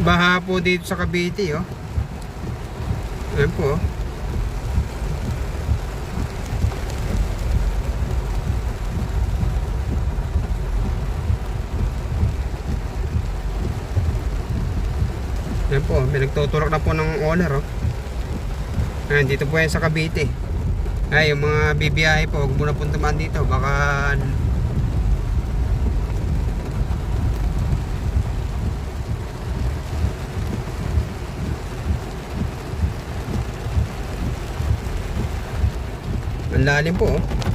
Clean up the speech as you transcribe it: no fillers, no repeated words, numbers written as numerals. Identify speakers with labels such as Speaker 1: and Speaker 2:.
Speaker 1: Baha po dito sa Cavite, oh. Ayan po, oh. Ayan po, may nagtutulak na po ng owner, oh. Ayan, dito po yan sa Cavite. Ay, yung mga bibiyahe po, huwag muna po tumaan dito. Baka ang lalim po, oh.